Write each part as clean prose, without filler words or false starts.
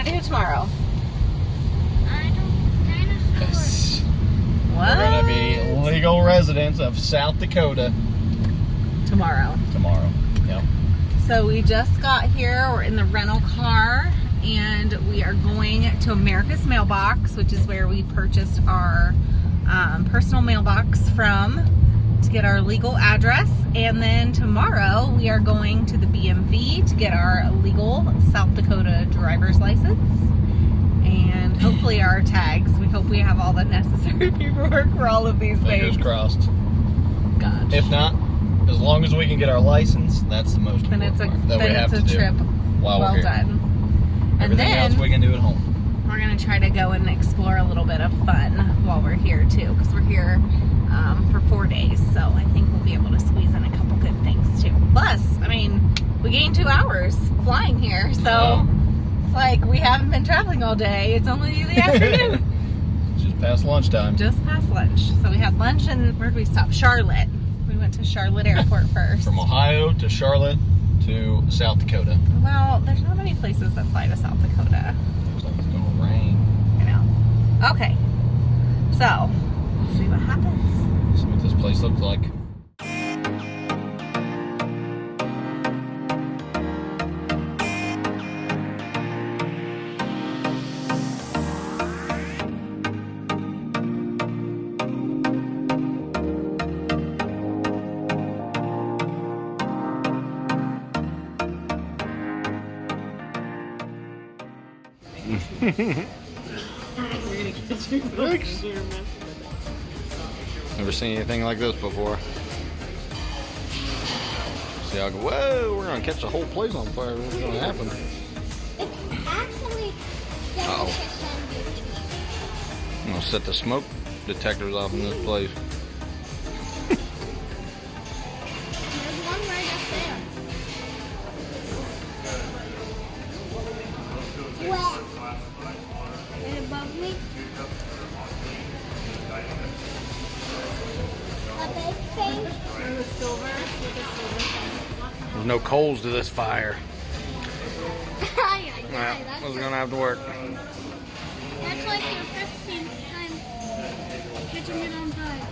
to do tomorrow? I don't kind of sure. What? We're going to be legal residents of South Dakota Tomorrow. Yep. So we just got here. We're in the rental car, and we are going to America's Mailbox, which is where we purchased our personal mailbox from to get our legal address. And then tomorrow we are going to the BMV to get our legal South Dakota driver's license and hopefully our tags. We hope we have all the necessary paperwork for all of these Fingers things. crossed. Gosh. If not, as long as we can get our license, that's the most Then important it's a part that we have to do trip while well we're here. done. And Everything then else we can do at home. we're going to try to go and explore a little bit of fun while we're here too, because we're here for 4 days, so I think we'll be able to squeeze in a couple good things too. Plus, I mean, we gained 2 hours flying here, so it's like we haven't been traveling all day. It's only the afternoon. Just past lunchtime. Just past lunch. So we had lunch and where did we stop? Charlotte. We went to Charlotte Airport first. From Ohio to Charlotte to South Dakota. Well, there's not many places that fly to South Dakota. Looks like it's gonna rain. I know. Okay. So, let's see what happens. See what this place looks like. Never seen anything like this before. See, I'll go, whoa, we're gonna catch the whole place on fire. What's gonna happen? It's actually I'm gonna set the smoke detectors off in this place. There's one right up there. Where? Right above me? A big thing? The silver, There's no coals to this fire. Ay, ay, Well, ay, this is gonna have to work. that's like your 15th time catching it on fire.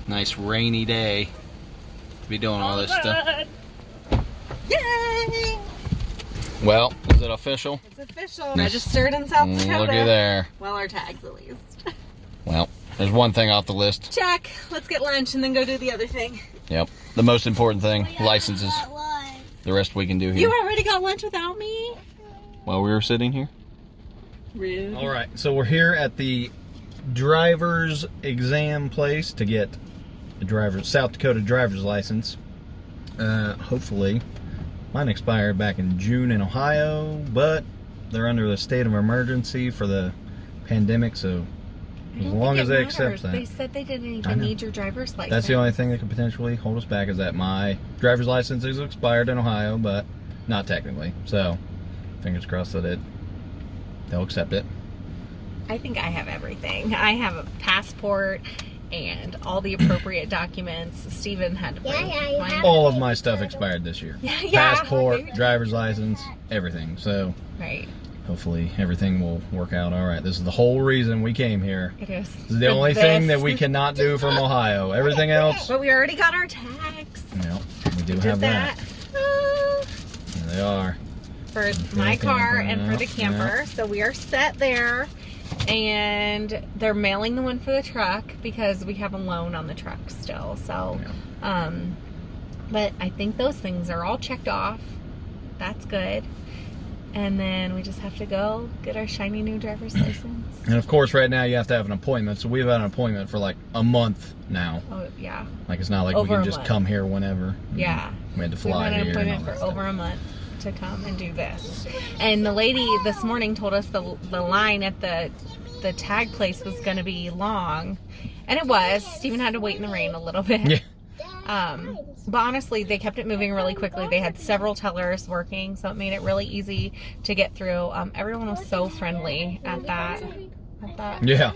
Nice rainy day to be doing all this stuff. Yay! Well, is it official? It's official. Registered in South Dakota. Looky there. Well, our tags at least. Well, there's one thing off the list. Check. Let's get lunch and then go do the other thing. Yep. The most important thing, licenses. The rest we can do here. You already got lunch without me? While we were sitting here. Rude. All right, so we're here at the driver's exam place to get the South Dakota driver's license. Hopefully, mine expired back in June in Ohio, but they're under the state of emergency for the pandemic, so as long as they accept that. They said they didn't I even know. need your driver's license. That's the only thing that could potentially hold us back, is that my driver's license is expired in Ohio, but not technically. So, fingers crossed that they'll accept it. I think I have everything. I have a passport and all the appropriate documents. Steven had to bring Yeah, you mine. have- All of my stuff expired this year. Yeah. Passport, driver's license, everything. So, Right. hopefully everything will work out all right. This is the whole reason we came here. It is. This is the only thing that we cannot do from Ohio. Everything else, But we already got our tags. well, we do Did have that. Here they are. For For my the car camper, and for the yeah, camper. So we are set there. And they're mailing the one for the truck because we have a loan on the truck still. So, but I think those things are all checked off. That's good. And then we just have to go get our shiny new driver's license. And of course, right now you have to have an appointment. So we've had an appointment for like a month now. Oh, yeah. Like, it's not like Over we can a just month. come here whenever. Yeah. We had to We've fly had an here. appointment and all for that over stuff. a month. to come and do this. And the lady this morning told us the line at the tag place was going to be long, and it was. Steven had to wait in the rain a little bit. Yeah. But honestly, they kept it moving really quickly. They had several tellers working, so it made it really easy to get through. Everyone was so friendly at that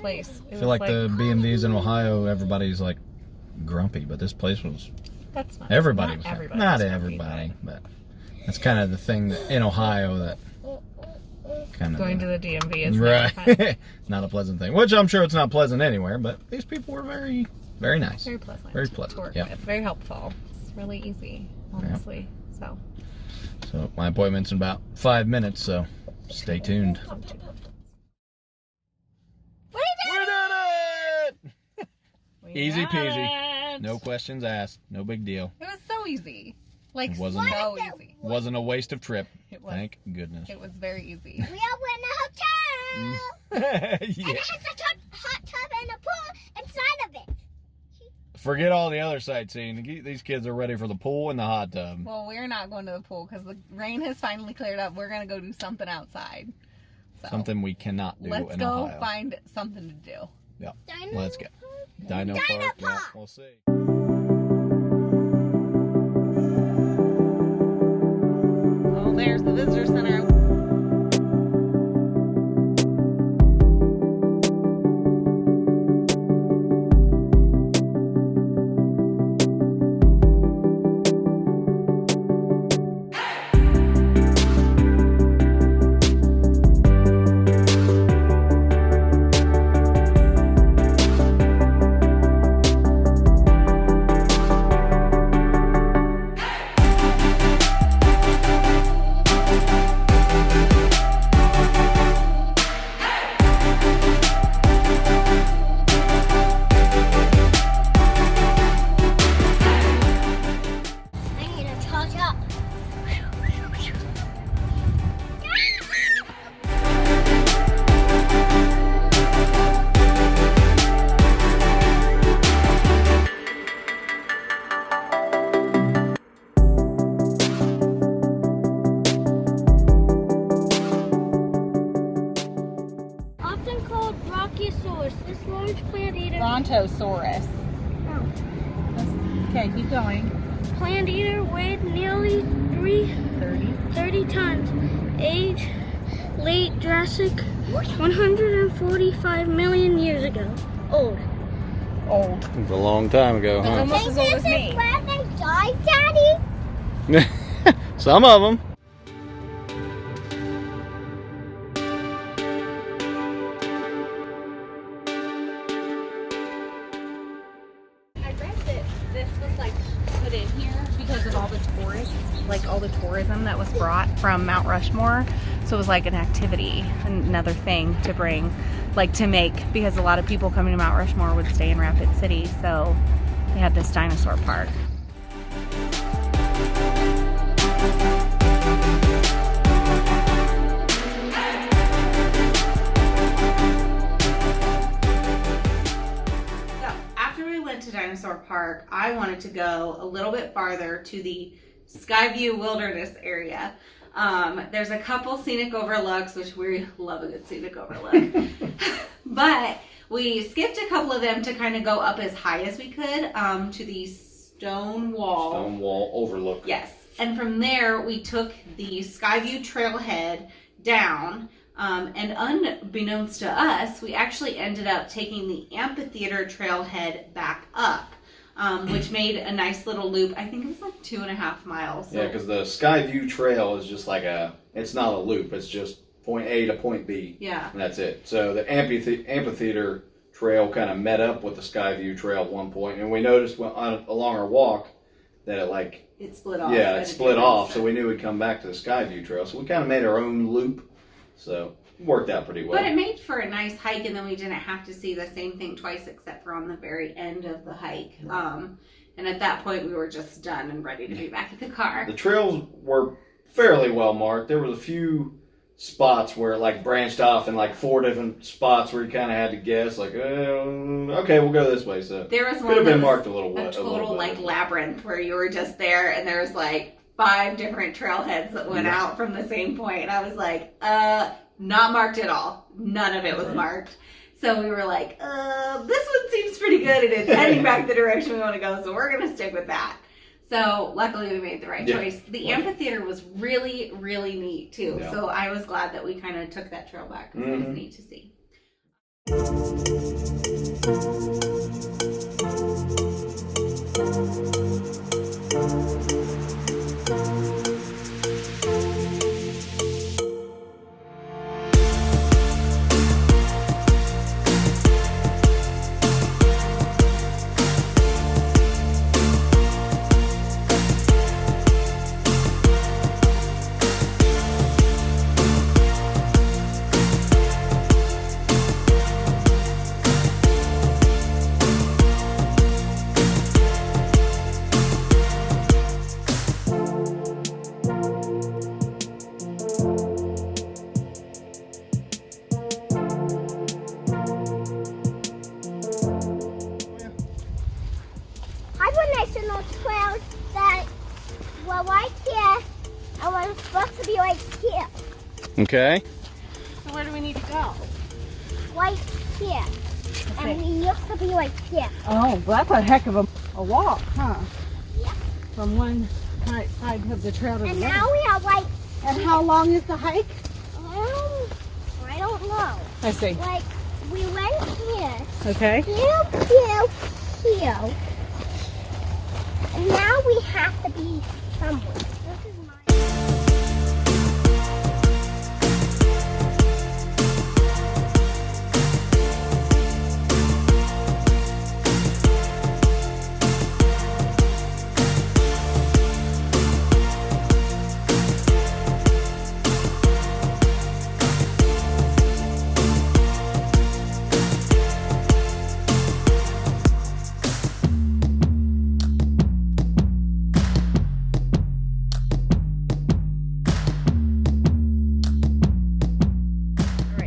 place. I feel like the BMVs in Ohio, everybody's like grumpy, but this place was. That's not everybody. Not was everybody, but that's kind of the thing that in Ohio that kind of going to the DMV is right. Not a pleasant thing, which I'm sure it's not pleasant anywhere. But these people were very, very nice. Very pleasant. Very pleasant. Yeah. Very helpful. It's really easy, honestly. Yep. So my appointment's in about 5 minutes. So stay tuned. We did it! Easy peasy. It. No questions asked. No big deal. It was so easy. Like, It wasn't- so easy. Wasn't a waste of trip. It was. Thank goodness. It was very easy. We all went in a hotel. And Yeah. it has a hot tub and a pool inside of it. Forget all the other sightseeing. These kids are ready for the pool and the hot tub. Well, we're not going to the pool because the rain has finally cleared up. We're going to go do something outside. So, Something we cannot do let's in go Ohio. find something to do. Yeah. Dino Let's go. Park. Dino Dino Park. Yeah, Park. we'll see. Oh, there's the visitor center. I need to charge up. Often called Brachiosaurus, this large plant eater. Brontosaurus. Oh. Okay, keep going. Plant eater weighed nearly 30 tons. Age late Jurassic, 145 million years ago. Old. Old. It was a long time ago, That's almost as old as me. where they died, Daddy? Some of them. I read that this was like put in here because of all the tourists, like all the tourism that was brought from Mount Rushmore. So it was like an activity, another thing to bring, like to make, because a lot of people coming to Mount Rushmore would stay in Rapid City. So they had this dinosaur park. So after we went to Dinosaur Park, I wanted to go a little bit farther to the Skyview Wilderness area. There's a couple scenic overlooks, which we love a good scenic overlook. But we skipped a couple of them to kind of go up as high as we could to the stone wall overlook. Yes. And from there, we took the Skyview trailhead down. And unbeknownst to us, we actually ended up taking the Amphitheater trailhead back up, which made a nice little loop. I think it was like 2.5 miles. So. Yeah, because the Skyview Trail is just like it's not a loop. It's just point A to point B. Yeah. And that's it. So the Amphitheater Trail kind of met up with the Skyview Trail at one point, and we noticed along our walk that it split off. Yeah, it split off, so we knew we'd come back to the Skyview Trail. So we kind of made our own loop, so it worked out pretty well. But it made for a nice hike, and then we didn't have to see the same thing twice, except for on the very end of the hike. And at that point, we were just done and ready to be back at the car. The trails were fairly well marked. There was a few spots where it branched off in 4 different spots where you kind of had to guess, okay, we'll go this way. So there was could one have that been was marked a little bit. a total labyrinth where you were just there, and there was 5 different trailheads that went out from the same point. And I was like, not marked at all. None of it was marked. So we were like, this one seems pretty good and it's heading back the direction we want to go. So we're going to stick with that. So luckily we made the right choice. The amphitheater was really, really neat too. Yeah. So I was glad that we kind of took that trail back because it was neat to see. Trails that were right here and was supposed to be right here. Okay. So where do we need to go? Right here. Okay. And we used to be right here. Oh, well, that's a heck of a walk, huh? Yeah. From one side of the trail to the other. And now we are right And how long is the hike? I don't know. I see. Like, we went here. Okay. Here. And now we have to be somewhere. This is my...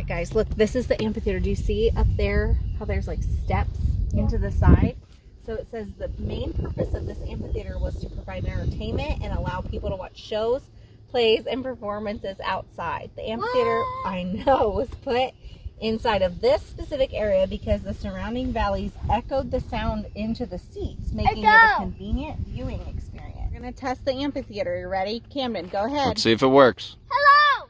Guys, look, this is the amphitheater. Do you see up there how there's like steps into the side? So it says the main purpose of this amphitheater was to provide entertainment and allow people to watch shows, plays, and performances outside. The amphitheater, I know, was put inside of this specific area because the surrounding valleys echoed the sound into the seats, making it a convenient viewing experience. We're going to test the amphitheater. You ready? Camden, go ahead. Let's see if it works. Hello!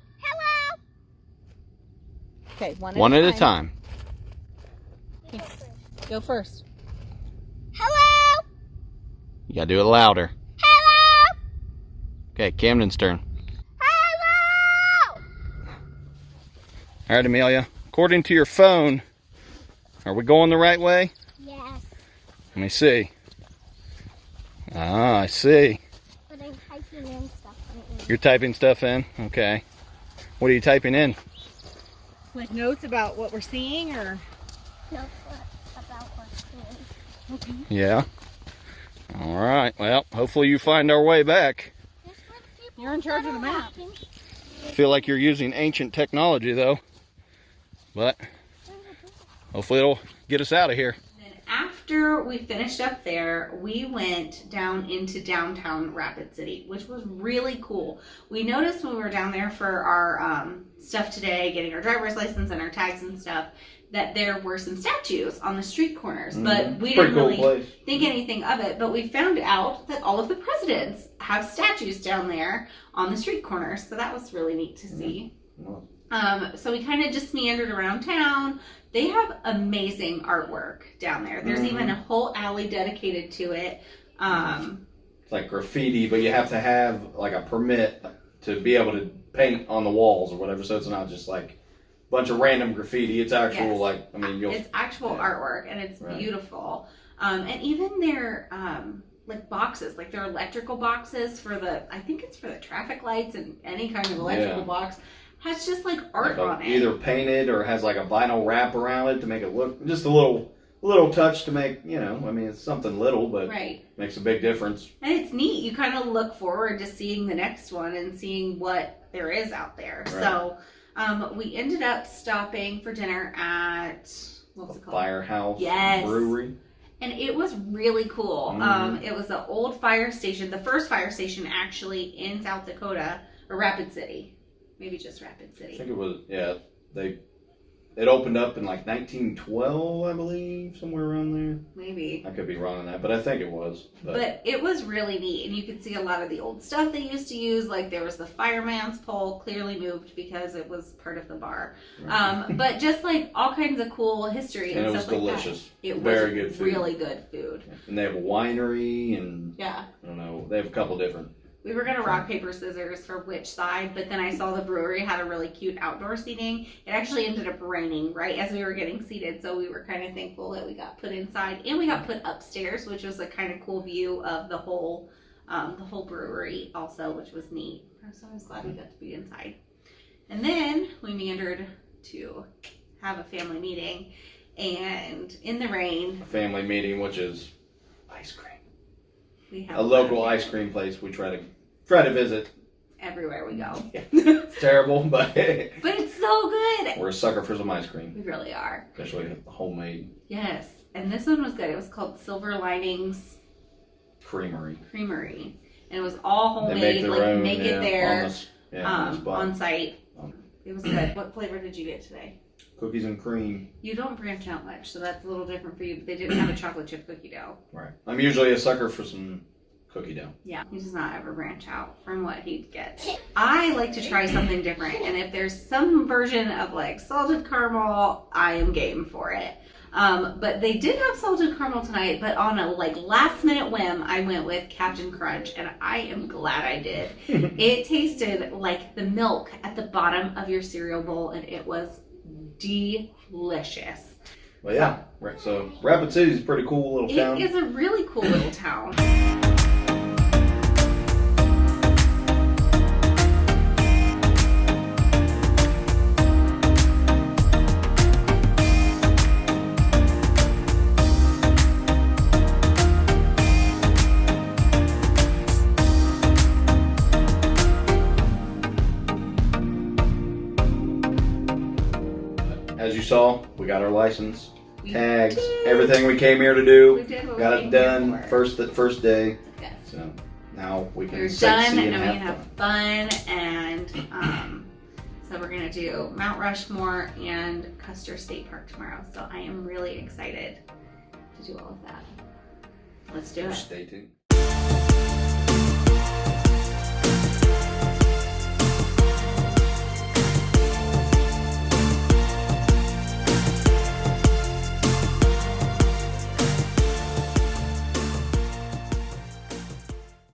Okay, one at a time. Okay, go first. Hello! You gotta do it louder. Hello! Okay, Camden's turn. Hello! All right, Amelia. According to your phone, are we going the right way? Yes. Let me see. Ah, I see. But I'm typing in stuff right now. You're typing stuff in? Okay. What are you typing in? Like notes about what we're seeing, or? No, about what's doing. Okay. Yeah. All right. Well, hopefully you find our way back. You're in charge of the map. I feel like you're using ancient technology, though. But hopefully it'll get us out of here. Then after we finished up there, we went down into downtown Rapid City, which was really cool. We noticed when we were down there for our stuff today, getting our driver's license and our tags and stuff, that there were some statues on the street corners, but we didn't really think anything of it. But we found out that all of the presidents have statues down there on the street corners, so that was really neat to see. So we kind of just meandered around town. They have amazing artwork down there. There's even a whole alley dedicated to it. It's like graffiti, but you have to have like a permit to be able to paint on the walls or whatever, so it's not just like a bunch of random graffiti. It's actual, like, I mean, it's actual artwork, and it's beautiful. And even their like boxes, like their electrical boxes for the, I think it's for the traffic lights and any kind of electrical box, has just like art on it. Either painted or has like a vinyl wrap around it to make it look just a little touch to make, you know, I mean, it's something little, but makes a big difference. And it's neat. You kind of look forward to seeing the next one and seeing what there is out there. Right. So we ended up stopping for dinner at, what was it called? Firehouse Brewery. And it was really cool. It was an old fire station, the first fire station actually in South Dakota, or Rapid City. Maybe just Rapid City. I think it was, yeah. It opened up in like 1912, I believe, somewhere around there. Maybe. I could be wrong on that, but I think it was. But it was really neat, and you could see a lot of the old stuff they used to use. Like there was the fireman's pole, clearly moved because it was part of the bar. Right. But just like all kinds of cool history and, And it stuff was like delicious. that. It Very was good food. really good food. And they have a winery, and Yeah. I don't know, they have a couple different. We were gonna rock, paper, scissors for which side, but then I saw the brewery had a really cute outdoor seating. It actually ended up raining right as we were getting seated, so we were kind of thankful that we got put inside, and we got put upstairs, which was a kind of cool view of the whole brewery also, which was neat. So I was glad we got to be inside. And then we meandered to have a family meeting, and in the rain, A family meeting, which is ice cream. we have A local ice cream place we try to visit. everywhere we go. It's terrible, but But it's so good. we're a sucker for some ice cream, We really are. especially homemade Yes, and this one was good. It was called Silver Linings creamery. Creamery, and it was all They homemade. make their Like own, make yeah, it there, on the spot. on site. Um, It was good. What flavor did you get today? Cookies and cream. You don't branch out much, so that's a little different for you. But they didn't have a chocolate chip cookie dough. Right. I'm usually a sucker for some cookie dough. Yeah, he does not ever branch out from what he gets. I like to try something different, and if there's some version of like salted caramel, I am game for it. But they did have salted caramel tonight, but on a like last minute whim, I went with Captain Crunch, and I am glad I did. It tasted like the milk at the bottom of your cereal bowl, and it was delicious. Well, yeah. Right. So Rapid City is a pretty cool little town. It is a really cool little town. As you saw, we got our license, We tags, did. everything we came here to do. We did what we Got came it here done for. first day. Yes. So now we can We're sightsee done, and and we can have have fun. fun, and so we're gonna do Mount Rushmore and Custer State Park tomorrow. So I am really excited to do all of that. Let's do it. Stay tuned.